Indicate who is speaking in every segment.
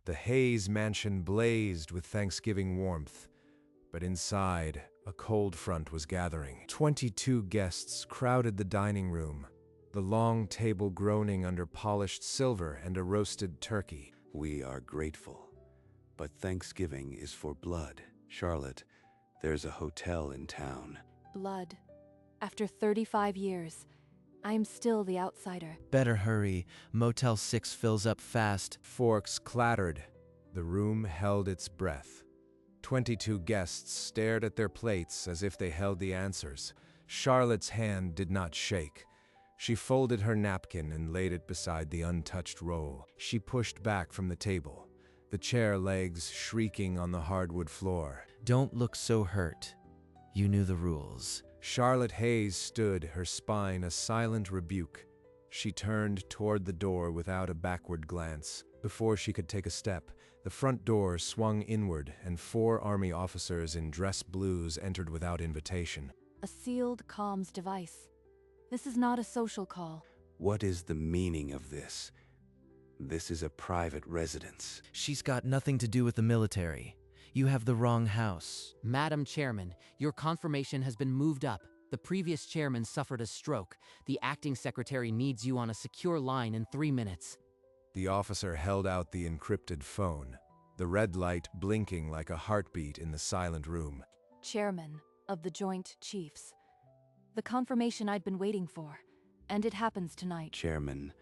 Speaker 1: The Hayes mansion blazed with Thanksgiving warmth, but inside, a cold front was gathering. 22 guests crowded the dining room, the long table groaning under polished silver and a roasted turkey.
Speaker 2: We are grateful, but Thanksgiving is for blood. Charlotte, there's a hotel in town.
Speaker 3: Blood. After 35 years, I am still the outsider.
Speaker 4: Better hurry. Motel 6 fills up fast.
Speaker 1: Forks clattered. The room held its breath. 22 guests stared at their plates as if they held the answers. Charlotte's hand did not shake. She folded her napkin and laid it beside the untouched roll. She pushed back from the table, the chair legs shrieking on the hardwood floor.
Speaker 4: Don't look so hurt. You knew the rules.
Speaker 1: Charlotte Hayes stood, her spine a silent rebuke. She turned toward the door without a backward glance. Before she could take a step, the front door swung inward and 4 Army officers in dress blues entered without invitation.
Speaker 3: A sealed comms device. This is not a social call.
Speaker 2: What is the meaning of this? This is a private residence.
Speaker 4: She's got nothing to do with the military. You have the wrong house.
Speaker 5: Madam Chairman, your confirmation has been moved up. The previous chairman suffered a stroke. The acting secretary needs you on a secure line in 3 minutes.
Speaker 1: The officer held out the encrypted phone, the red light blinking like a heartbeat in the silent room.
Speaker 3: Chairman of the Joint Chiefs. The confirmation I'd been waiting for, and it happens tonight.
Speaker 2: Chairman,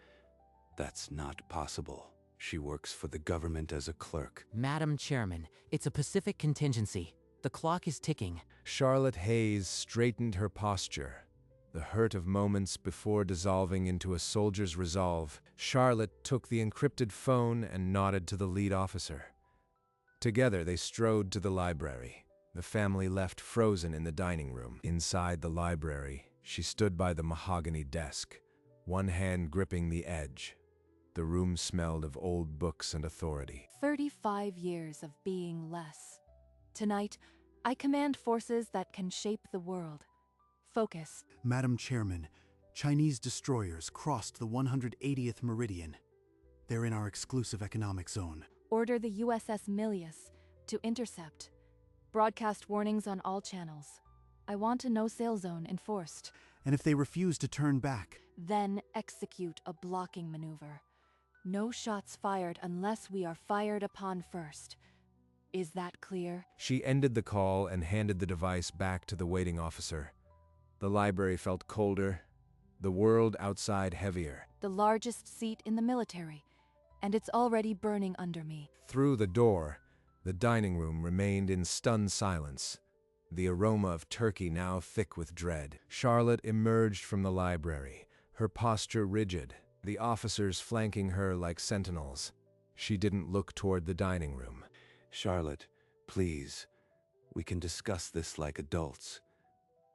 Speaker 2: that's not possible. She works for the government as a clerk.
Speaker 5: Madam Chairman, it's a Pacific contingency. The clock is ticking.
Speaker 1: Charlotte Hayes straightened her posture, the hurt of moments before dissolving into a soldier's resolve. Charlotte took the encrypted phone and nodded to the lead officer. Together they strode to the library. The family left frozen in the dining room. Inside the library, she stood by the mahogany desk, one hand gripping the edge. The room smelled of old books and authority.
Speaker 3: 35 years of being less. Tonight, I command forces that can shape the world. Focus.
Speaker 6: Madam Chairman, Chinese destroyers crossed the 180th meridian. They're in our exclusive economic zone.
Speaker 3: Order the USS Milius to intercept. Broadcast warnings on all channels. I want a no-sail zone enforced.
Speaker 6: And if they refuse to turn back,
Speaker 3: Then execute a blocking maneuver. No shots fired unless we are fired upon first. Is that clear?
Speaker 1: She ended the call and handed the device back to the waiting officer. The library felt colder, the world outside heavier.
Speaker 3: The largest seat in the military, and it's already burning under me.
Speaker 1: Through the door, the dining room remained in stunned silence, the aroma of turkey now thick with dread. Charlotte emerged from the library, her posture rigid, the officers flanking her like sentinels. She didn't look toward the dining room.
Speaker 2: Charlotte, please, we can discuss this like adults.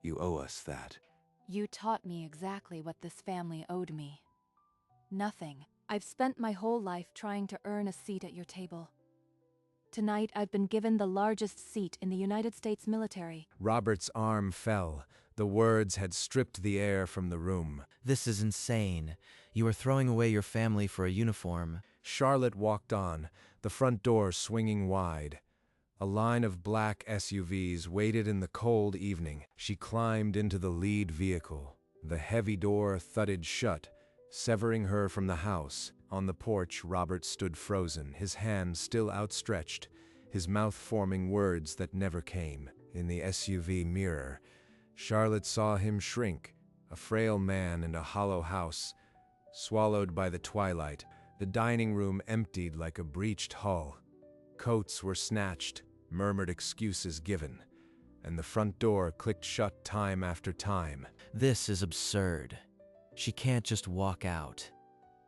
Speaker 2: You owe us that.
Speaker 3: You taught me exactly what this family owed me. Nothing. I've spent my whole life trying to earn a seat at your table. Tonight, I've been given the largest seat in the United States military.
Speaker 1: Robert's arm fell. The words had stripped the air from the room.
Speaker 4: This is insane. You are throwing away your family for a uniform.
Speaker 1: Charlotte walked on, the front door swinging wide. A line of black SUVs waited in the cold evening. She climbed into the lead vehicle. The heavy door thudded shut, severing her from the house. On the porch, Robert stood frozen, his hand still outstretched, his mouth forming words that never came. In the SUV mirror, Charlotte saw him shrink, a frail man in a hollow house, swallowed by the twilight. The dining room emptied like a breached hull. Coats were snatched, murmured excuses given, and the front door clicked shut time after time.
Speaker 4: This is absurd. She can't just walk out.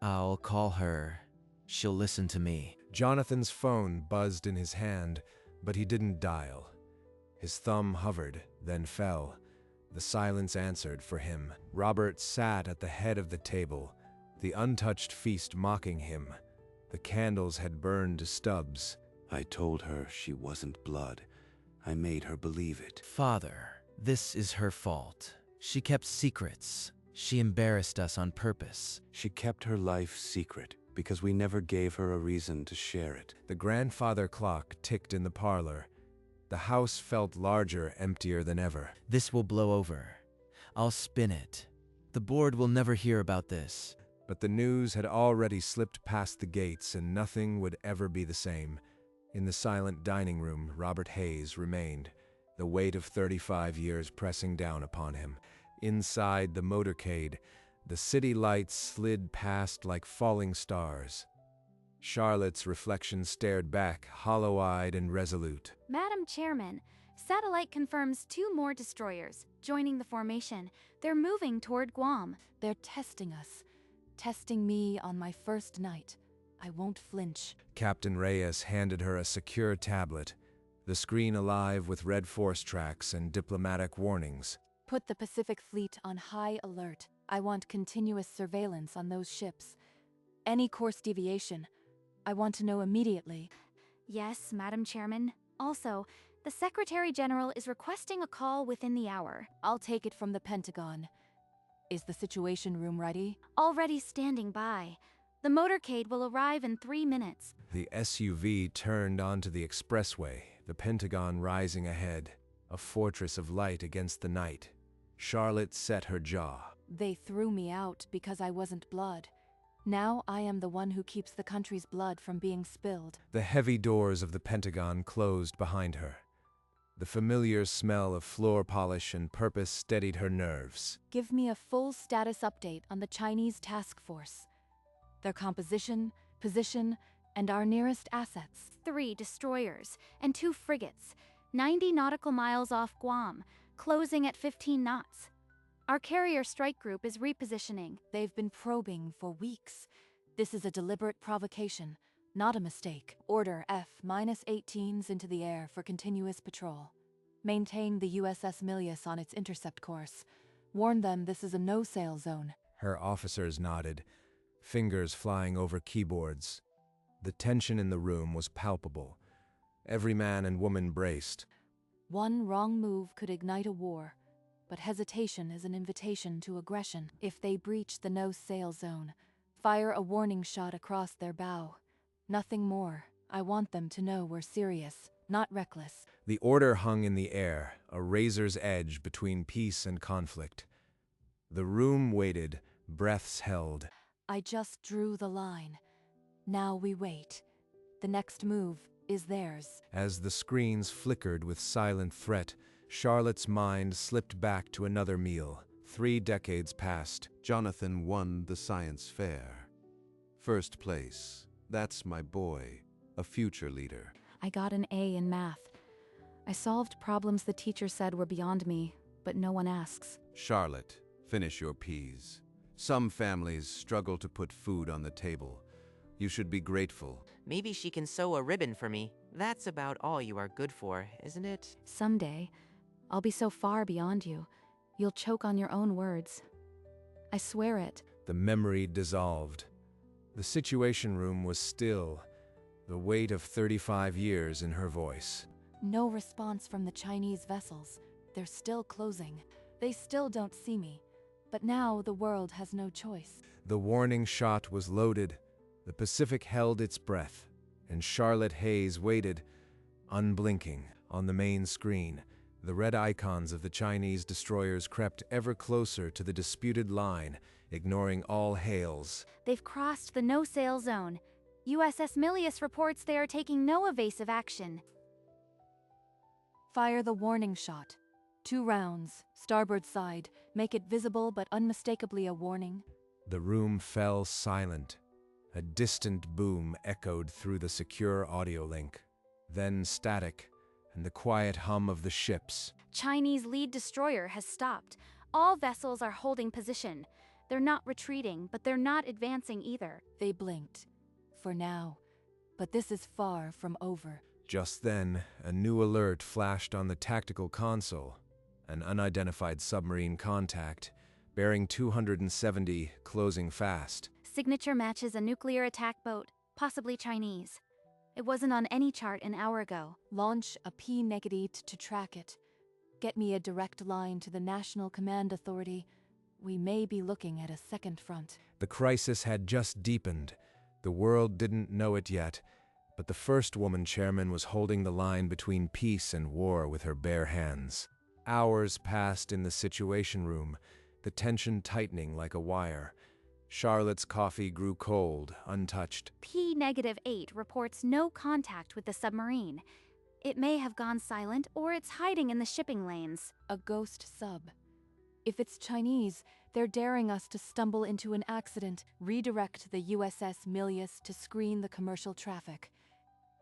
Speaker 4: I'll call her. She'll listen to me.
Speaker 1: Jonathan's phone buzzed in his hand, but he didn't dial. His thumb hovered, then fell. The silence answered for him. Robert sat at the head of the table, the untouched feast mocking him. The candles had burned to stubs.
Speaker 2: I told her she wasn't blood. I made her believe it.
Speaker 4: Father, this is her fault. She kept secrets. She embarrassed us on purpose.
Speaker 2: She kept her life secret. because we never gave her a reason to share it.
Speaker 1: The grandfather clock ticked in the parlor. The house felt larger, emptier than ever.
Speaker 4: This will blow over. I'll spin it. The board will never hear about this.
Speaker 1: But the news had already slipped past the gates, and nothing would ever be the same. In the silent dining room, Robert Hayes remained, the weight of 35 years pressing down upon him. Inside the motorcade, the city lights slid past like falling stars. Charlotte's reflection stared back, hollow-eyed and resolute.
Speaker 7: Madam Chairman, satellite confirms 2 more destroyers joining the formation. They're moving toward Guam.
Speaker 3: They're testing us. Testing me on my first night. I won't flinch.
Speaker 1: Captain Reyes handed her a secure tablet, the screen alive with red force tracks and diplomatic warnings.
Speaker 3: Put the Pacific Fleet on high alert. I want continuous surveillance on those ships. Any course deviation, I want to know immediately.
Speaker 7: Yes, Madam Chairman. Also, the Secretary General is requesting a call within the hour.
Speaker 3: I'll take it from the Pentagon. Is the Situation Room ready?
Speaker 7: Already standing by. The motorcade will arrive in 3 minutes.
Speaker 1: The SUV turned onto the expressway, the Pentagon rising ahead, a fortress of light against the night. Charlotte set her jaw.
Speaker 3: They threw me out because I wasn't blood. Now I am the one who keeps the country's blood from being spilled.
Speaker 1: The heavy doors of the Pentagon closed behind her. The familiar smell of floor polish and purpose steadied her nerves.
Speaker 3: Give me a full status update on the Chinese task force. Their composition, position, and our nearest assets.
Speaker 7: 3 destroyers and 2 frigates, 90 nautical miles off Guam, closing at 15 knots. Our carrier strike group is repositioning.
Speaker 3: They've been probing for weeks. This is a deliberate provocation, not a mistake. Order F-18s into the air for continuous patrol. Maintain the USS Milius on its intercept course. Warn them this is a no-sail zone.
Speaker 1: Her officers nodded, fingers flying over keyboards. The tension in the room was palpable. Every man and woman braced.
Speaker 3: One wrong move could ignite a war, but hesitation is an invitation to aggression. If they breach the no-sail zone, fire a warning shot across their bow. Nothing more. I want them to know we're serious, not reckless.
Speaker 1: The order hung in the air, a razor's edge between peace and conflict. The room waited, breaths held.
Speaker 3: I just drew the line. Now we wait. The next move is theirs.
Speaker 1: As the screens flickered with silent threat, Charlotte's mind slipped back to another meal. 3 decades passed.
Speaker 2: Jonathan won the science fair. First place. That's my boy, a future leader.
Speaker 7: I got an A in math. I solved problems the teacher said were beyond me, but no one asks.
Speaker 2: Charlotte, finish your peas. Some families struggle to put food on the table. You should be grateful.
Speaker 8: Maybe she can sew a ribbon for me. That's about all you are good for, isn't it?
Speaker 7: Someday, I'll be so far beyond you, you'll choke on your own words. I swear it.
Speaker 1: The memory dissolved. The Situation Room was still, the weight of 35 years in her voice.
Speaker 3: No response from the Chinese vessels. They're still closing. They still don't see me. But now the world has no choice.
Speaker 1: The warning shot was loaded. The Pacific held its breath, and Charlotte Hayes waited, unblinking, on the main screen. The red icons of the Chinese destroyers crept ever closer to the disputed line, ignoring all hails.
Speaker 7: They've crossed the no-sail zone. USS Milius reports they are taking no evasive action.
Speaker 3: Fire the warning shot. 2 rounds, starboard side. Make it visible but unmistakably a warning.
Speaker 1: The room fell silent. A distant boom echoed through the secure audio link. Then static, and the quiet hum of the ships.
Speaker 7: Chinese lead destroyer has stopped. All vessels are holding position. They're not retreating, but they're not advancing either.
Speaker 3: They blinked. For now. But this is far from over.
Speaker 1: Just then, a new alert flashed on the tactical console. An unidentified submarine contact, bearing 270, closing fast.
Speaker 7: Signature matches a nuclear attack boat, possibly Chinese. It wasn't on any chart an hour ago.
Speaker 3: Launch a P-negative to track it. Get me a direct line to the National Command Authority. We may be looking at a second front.
Speaker 1: The crisis had just deepened. The world didn't know it yet, but the first woman chairman was holding the line between peace and war with her bare hands. Hours passed in the Situation Room, the tension tightening like a wire. Charlotte's coffee grew cold, untouched.
Speaker 7: P-8 reports no contact with the submarine. It may have gone silent, or it's hiding in the shipping lanes.
Speaker 3: A ghost sub. If it's Chinese, they're daring us to stumble into an accident, redirect the USS Milius to screen the commercial traffic.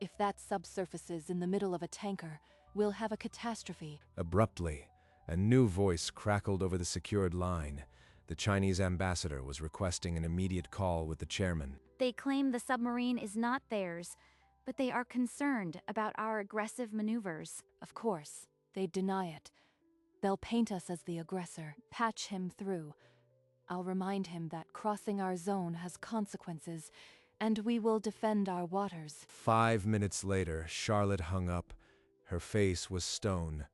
Speaker 3: If that subsurfaces in the middle of a tanker, we'll have a catastrophe.
Speaker 1: Abruptly, a new voice crackled over the secured line. The Chinese ambassador was requesting an immediate call with the chairman.
Speaker 7: They claim the submarine is not theirs, but they are concerned about our aggressive maneuvers.
Speaker 3: Of course, they deny it. They'll paint us as the aggressor, patch him through. I'll remind him that crossing our zone has consequences, and we will defend our waters.
Speaker 1: 5 minutes later, Charlotte hung up. Her face was stone.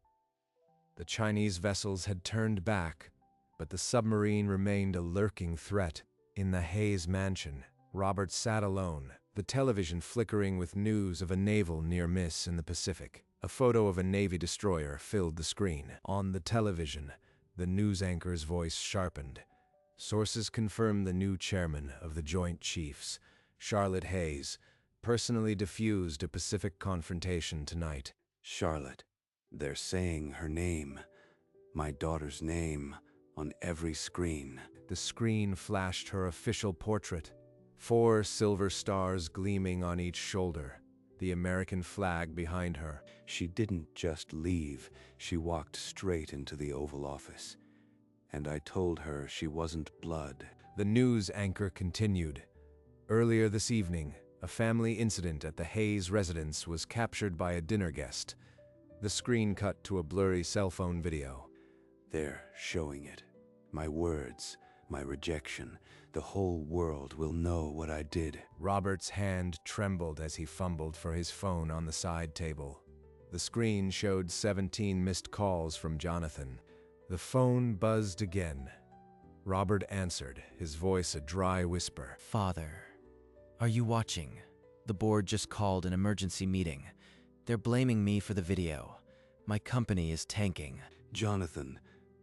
Speaker 1: The Chinese vessels had turned back, but the submarine remained a lurking threat. In the Hayes mansion, Robert sat alone, the television flickering with news of a naval near miss in the Pacific. A photo of a Navy destroyer filled the screen. On the television, the news anchor's voice sharpened. Sources confirm the new chairman of the Joint Chiefs, Charlotte Hayes, personally diffused a Pacific confrontation tonight.
Speaker 2: Charlotte, they're saying her name, my daughter's name, on every screen.
Speaker 1: The screen flashed her official portrait, 4 silver stars gleaming on each shoulder, the American flag behind her.
Speaker 2: She didn't just leave, she walked straight into the Oval Office. And I told her she wasn't blood.
Speaker 1: The news anchor continued. Earlier this evening, a family incident at the Hayes residence was captured by a dinner guest. The screen cut to a blurry cell phone video.
Speaker 2: They're showing it. My words, my rejection. The whole world will know what I did.
Speaker 1: Robert's hand trembled as he fumbled for his phone on the side table. The screen showed 17 missed calls from Jonathan. The phone buzzed again. Robert answered, his voice a dry whisper.
Speaker 4: Father, are you watching? The board just called an emergency meeting. They're blaming me for the video. My company is tanking.
Speaker 2: Jonathan,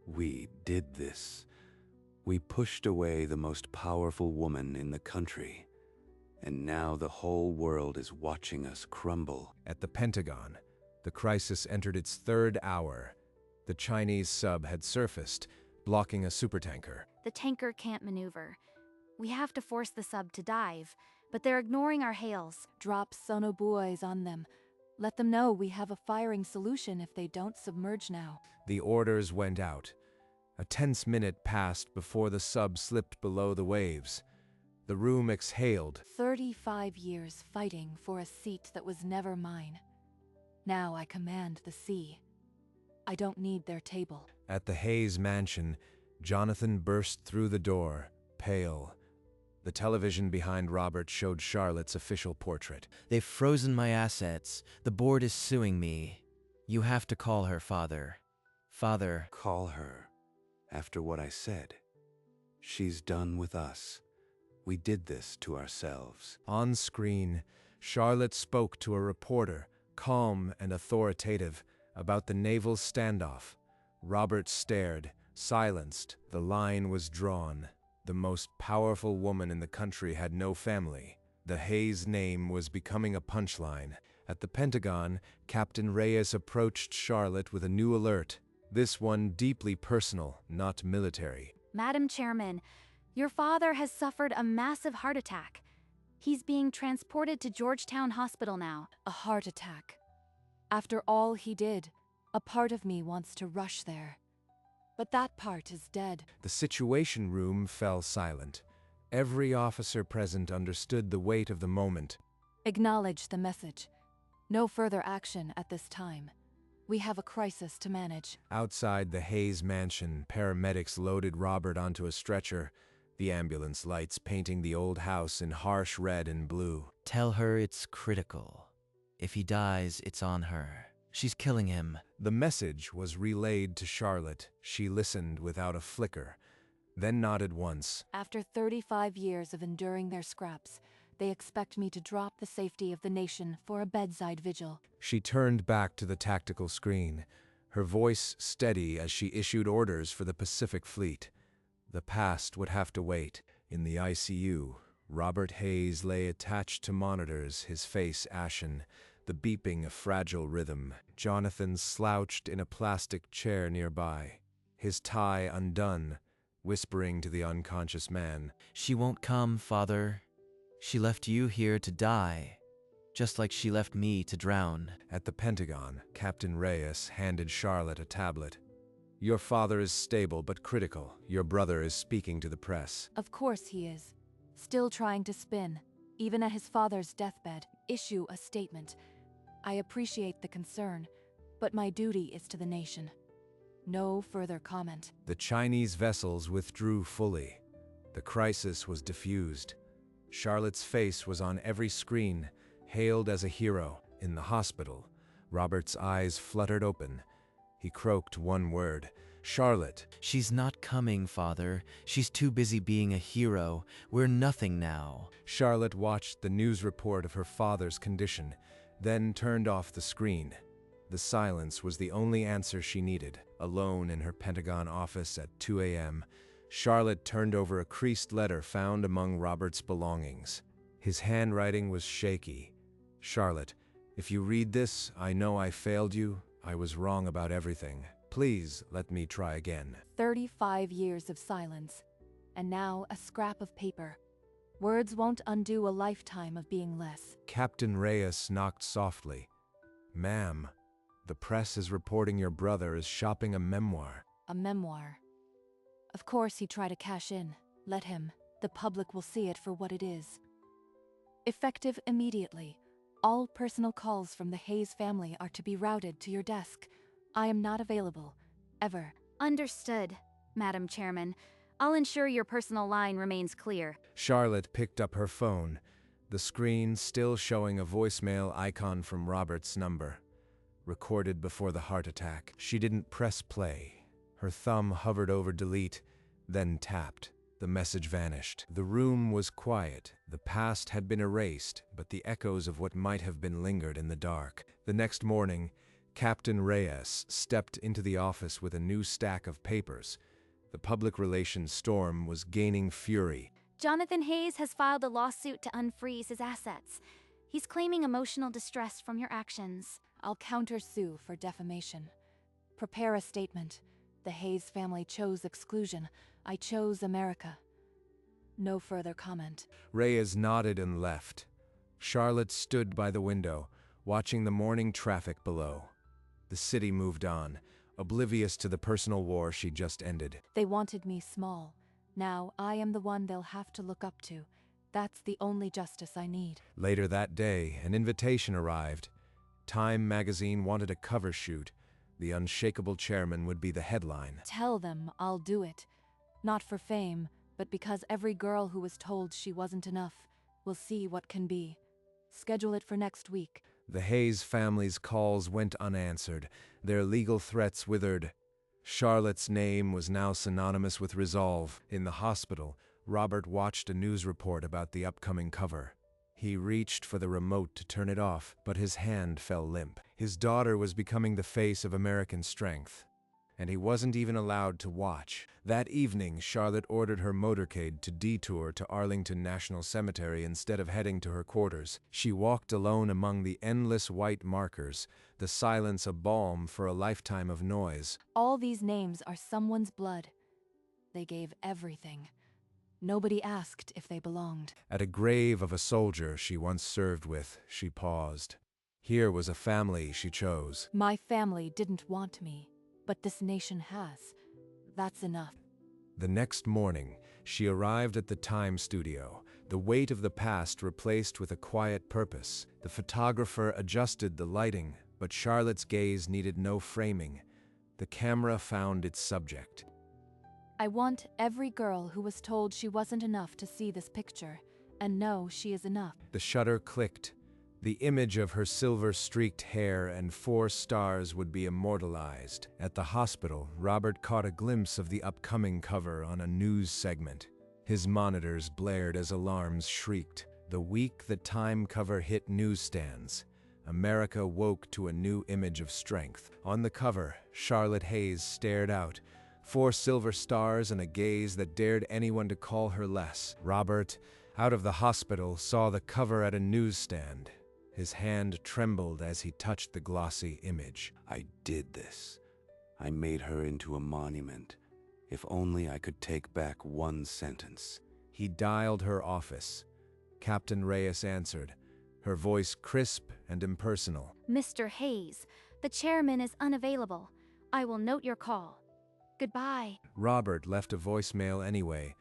Speaker 2: we did this. We pushed away the most powerful woman in the country. And now the whole world is watching us crumble.
Speaker 1: At the Pentagon, the crisis entered its 3rd hour. The Chinese sub had surfaced, blocking a supertanker.
Speaker 7: The tanker can't maneuver. We have to force the sub to dive, but they're ignoring our hails.
Speaker 3: Drop sonobuoys on them. Let them know we have a firing solution if they don't submerge now.
Speaker 1: The orders went out. A tense minute passed before the sub slipped below the waves. The room exhaled.
Speaker 3: 35 years fighting for a seat that was never mine. Now I command the sea. I don't need their table.
Speaker 1: At the Hayes mansion, Jonathan burst through the door, pale. The television behind Robert showed Charlotte's official portrait.
Speaker 4: They've frozen my assets. The board is suing me. You have to call her, Father. Father.
Speaker 2: Call her. After what I said. She's done with us. We did this to ourselves.
Speaker 1: On screen, Charlotte spoke to a reporter, calm and authoritative, about the naval standoff. Robert stared, silenced. The line was drawn. The most powerful woman in the country had no family. The Hayes name was becoming a punchline. At the Pentagon, Captain Reyes approached Charlotte with a new alert. This one deeply personal, not military.
Speaker 7: Madam Chairman, your father has suffered a massive heart attack. He's being transported to Georgetown Hospital now.
Speaker 3: A heart attack. After all he did, a part of me wants to rush there. But that part is dead.
Speaker 1: The Situation Room fell silent. Every officer present understood the weight of the moment.
Speaker 3: Acknowledge the message. No further action at this time. We have a crisis to manage.
Speaker 1: Outside the Hayes mansion, paramedics loaded Robert onto a stretcher, the ambulance lights painting the old house in harsh red and blue.
Speaker 4: Tell her it's critical. If he dies, it's on her. She's killing him.
Speaker 1: The message was relayed to Charlotte. She listened without a flicker, then nodded once.
Speaker 3: After 35 years of enduring their scraps, They expect me to drop the safety of the nation for a bedside vigil.
Speaker 1: She turned back to the tactical screen, her voice steady as she issued orders for the Pacific Fleet. The past would have to wait. In the ICU, Robert Hayes lay attached to monitors, his face ashen, the beeping a fragile rhythm. Jonathan slouched in a plastic chair nearby, his tie undone, whispering to the unconscious man.
Speaker 4: She won't come, Father. She left you here to die, just like she left me to drown.
Speaker 1: At the Pentagon, Captain Reyes handed Charlotte a tablet. Your father is stable but critical. Your brother is speaking to the press.
Speaker 3: Of course he is. Still trying to spin, even at his father's deathbed. Issue a statement. I appreciate the concern, but my duty is to the nation. No further comment.
Speaker 1: The Chinese vessels withdrew fully. The crisis was diffused. Charlotte's face was on every screen, hailed as a hero. In the hospital, Robert's eyes fluttered open. He croaked one word. Charlotte.
Speaker 4: She's not coming, Father. She's too busy being a hero. We're nothing now.
Speaker 1: Charlotte watched the news report of her father's condition, then turned off the screen. The silence was the only answer she needed. Alone in her Pentagon office at 2 a.m., Charlotte turned over a creased letter found among Robert's belongings. His handwriting was shaky. Charlotte, if you read this, I know I failed you. I was wrong about everything. Please let me try again.
Speaker 3: 35 years of silence, and now a scrap of paper. Words won't undo a lifetime of being less.
Speaker 1: Captain Reyes knocked softly. Ma'am, the press is reporting your brother is shopping a memoir.
Speaker 3: A memoir. Of course he'd try to cash in. Let him. The public will see it for what it is. Effective immediately. All personal calls from the Hayes family are to be routed to your desk. I am not available. Ever.
Speaker 7: Understood, Madam Chairman. I'll ensure your personal line remains clear.
Speaker 1: Charlotte picked up her phone, the screen still showing a voicemail icon from Robert's number. Recorded before the heart attack. She didn't press play. Her thumb hovered over delete, then tapped. The message vanished. The room was quiet. The past had been erased, but the echoes of what might have been lingered in the dark. The next morning, Captain Reyes stepped into the office with a new stack of papers. The public relations storm was gaining fury.
Speaker 7: Jonathan Hayes has filed a lawsuit to unfreeze his assets. He's claiming emotional distress from your actions.
Speaker 3: I'll countersue for defamation. Prepare a statement. The Hayes family chose exclusion. I chose America. No further comment.
Speaker 1: Reyes nodded and left. Charlotte stood by the window, watching the morning traffic below. The city moved on, oblivious to the personal war she just ended.
Speaker 3: They wanted me small. Now I am the one they'll have to look up to. That's the only justice I need.
Speaker 1: Later that day, an invitation arrived. Time magazine wanted a cover shoot. The unshakable chairman would be the headline.
Speaker 3: Tell them I'll do it. Not for fame, but because every girl who was told she wasn't enough will see what can be. Schedule it for next week.
Speaker 1: The Hayes family's calls went unanswered. Their legal threats withered. Charlotte's name was now synonymous with resolve. In the hospital, Robert watched a news report about the upcoming cover. He reached for the remote to turn it off, but his hand fell limp. His daughter was becoming the face of American strength, and he wasn't even allowed to watch. That evening, Charlotte ordered her motorcade to detour to Arlington National Cemetery instead of heading to her quarters. She walked alone among the endless white markers, the silence a balm for a lifetime of noise.
Speaker 3: All these names are someone's blood. They gave everything. Nobody asked if they belonged.
Speaker 1: At a grave of a soldier she once served with, she paused. Here was a family she chose.
Speaker 3: My family didn't want me, but this nation has. That's enough.
Speaker 1: The next morning, she arrived at the Time studio, the weight of the past replaced with a quiet purpose. The photographer adjusted the lighting, but Charlotte's gaze needed no framing. The camera found its subject.
Speaker 3: I want every girl who was told she wasn't enough to see this picture, and know she is enough.
Speaker 1: The shutter clicked. The image of her silver-streaked hair and 4 stars would be immortalized. At the hospital, Robert caught a glimpse of the upcoming cover on a news segment. His monitors blared as alarms shrieked. The week the Time cover hit newsstands, America woke to a new image of strength. On the cover, Charlotte Hayes stared out, 4 silver stars and a gaze that dared anyone to call her less. Robert, out of the hospital, saw the cover at a newsstand. His hand trembled as he touched the glossy image.
Speaker 2: I did this. I made her into a monument. If only I could take back one sentence.
Speaker 1: He dialed her office. Captain Reyes answered, her voice crisp and impersonal.
Speaker 7: Mr. Hayes, the chairman is unavailable. I will note your call. Goodbye.
Speaker 1: Robert left a voicemail anyway,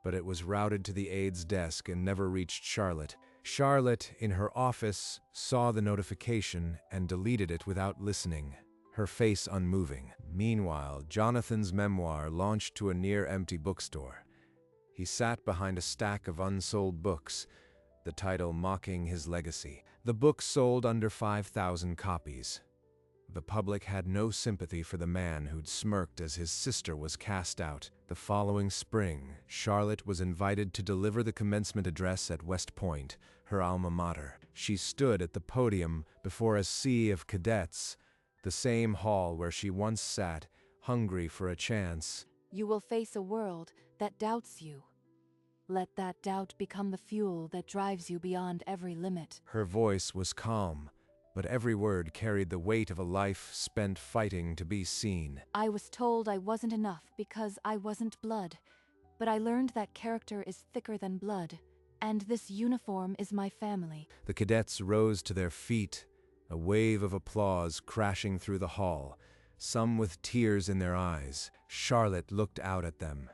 Speaker 1: but it was routed to the aide's desk and never reached Charlotte. Charlotte, in her office, saw the notification and deleted it without listening, her face unmoving. Meanwhile, Jonathan's memoir launched to a near-empty bookstore. He sat behind a stack of unsold books, the title mocking his legacy. The book sold under 5,000 copies. The public had no sympathy for the man who'd smirked as his sister was cast out. The following spring, Charlotte was invited to deliver the commencement address at West Point, her alma mater. She stood at the podium before a sea of cadets, the same hall where she once sat, hungry for a chance.
Speaker 3: You will face a world that doubts you. Let that doubt become the fuel that drives you beyond every limit.
Speaker 1: Her voice was calm, but every word carried the weight of a life spent fighting to be seen.
Speaker 3: I was told I wasn't enough because I wasn't blood, but I learned that character is thicker than blood, and this uniform is my family.
Speaker 1: The cadets rose to their feet, a wave of applause crashing through the hall, some with tears in their eyes. Charlotte looked out at them.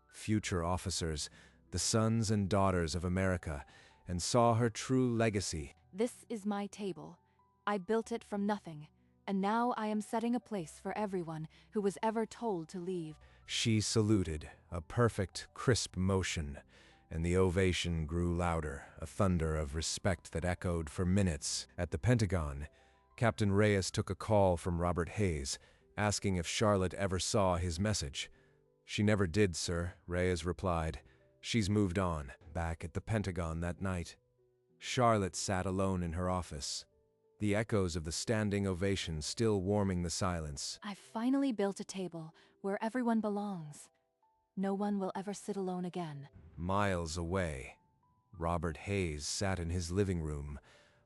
Speaker 1: Future officers, the sons and daughters of America, and saw her true legacy.
Speaker 3: This is my table. I built it from nothing, and now I am setting a place for everyone who was ever told to leave.
Speaker 1: She saluted, a perfect, crisp motion, and the ovation grew louder, a thunder of respect that echoed for minutes. At the Pentagon, Captain Reyes took a call from Robert Hayes, asking if Charlotte ever saw his message. She never did, sir, Reyes replied. She's moved on. Back at the Pentagon that night, Charlotte sat alone in her office, the echoes of the standing ovation still warming the silence.
Speaker 3: I've finally built a table where everyone belongs. No one will ever sit alone again.
Speaker 1: Miles away, Robert Hayes sat in his living room,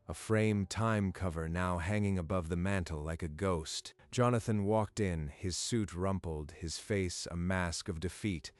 Speaker 1: a framed Time cover now hanging above the mantel like a ghost. Jonathan walked in, his suit rumpled, his face a mask of defeat.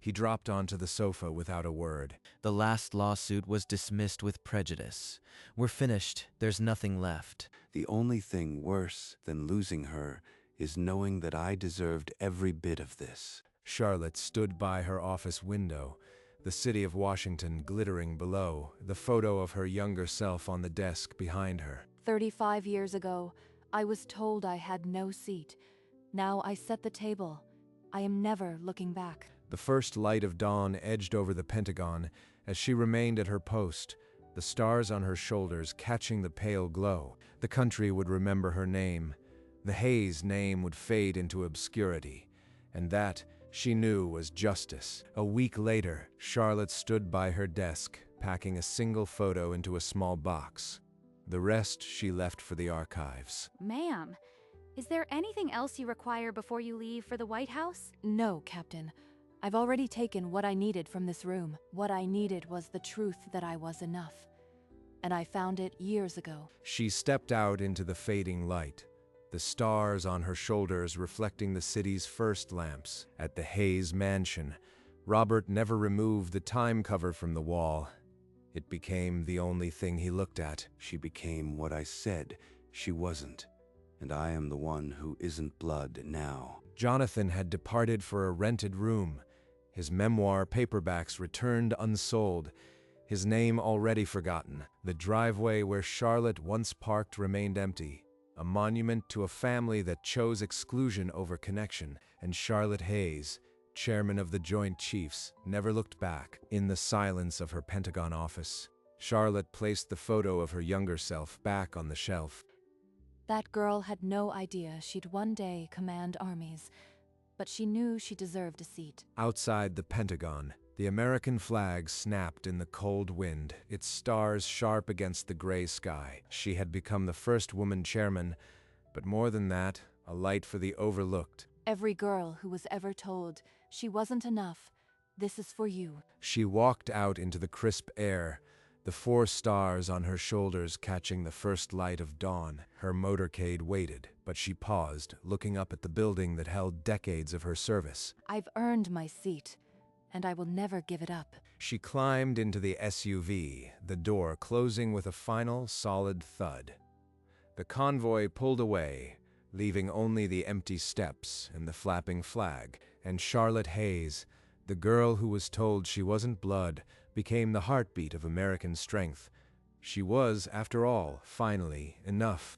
Speaker 1: He dropped onto the sofa without a word.
Speaker 4: The last lawsuit was dismissed with prejudice. We're finished. There's nothing left.
Speaker 2: The only thing worse than losing her is knowing that I deserved every bit of this.
Speaker 1: Charlotte stood by her office window, the city of Washington glittering below, the photo of her younger self on the desk behind her.
Speaker 3: 35 years ago, I was told I had no seat. Now I set the table. I am never looking back.
Speaker 1: The first light of dawn edged over the Pentagon as she remained at her post, the stars on her shoulders catching the pale glow. The country would remember her name. The Hayes name would fade into obscurity, and that, she knew, was justice. A week later, Charlotte stood by her desk, packing a single photo into a small box. The rest she left for the archives.
Speaker 7: Ma'am, is there anything else you require before you leave for the White House?
Speaker 3: No, Captain. I've already taken what I needed from this room. What I needed was the truth that I was enough. And I found it years ago.
Speaker 1: She stepped out into the fading light, the stars on her shoulders reflecting the city's first lamps. At the Hayes mansion, Robert never removed the Time cover from the wall. It became the only thing he looked at.
Speaker 2: She became what I said she wasn't, and I am the one who isn't blood now.
Speaker 1: Jonathan had departed for a rented room, his memoir paperbacks returned unsold, his name already forgotten. The driveway where Charlotte once parked remained empty, a monument to a family that chose exclusion over connection. And Charlotte Hayes, chairman of the Joint Chiefs, never looked back. In the silence of her Pentagon office, Charlotte placed the photo of her younger self back on the shelf.
Speaker 3: That girl had no idea she'd one day command armies, but she knew she deserved a seat.
Speaker 1: Outside the Pentagon, The American flag snapped in the cold wind, its stars sharp against the gray sky. She had become the first woman chairman, but more than that, a light for the overlooked.
Speaker 3: Every girl who was ever told she wasn't enough, this is for you.
Speaker 1: She walked out into the crisp air, the 4 stars on her shoulders catching the first light of dawn. Her motorcade waited, but she paused, looking up at the building that held decades of her service.
Speaker 3: I've earned my seat, and I will never give it up.
Speaker 1: She climbed into the SUV, the door closing with a final, solid thud. The convoy pulled away, leaving only the empty steps and the flapping flag, and Charlotte Hayes, the girl who was told she wasn't blood, became the heartbeat of American strength. She was, after all, finally enough.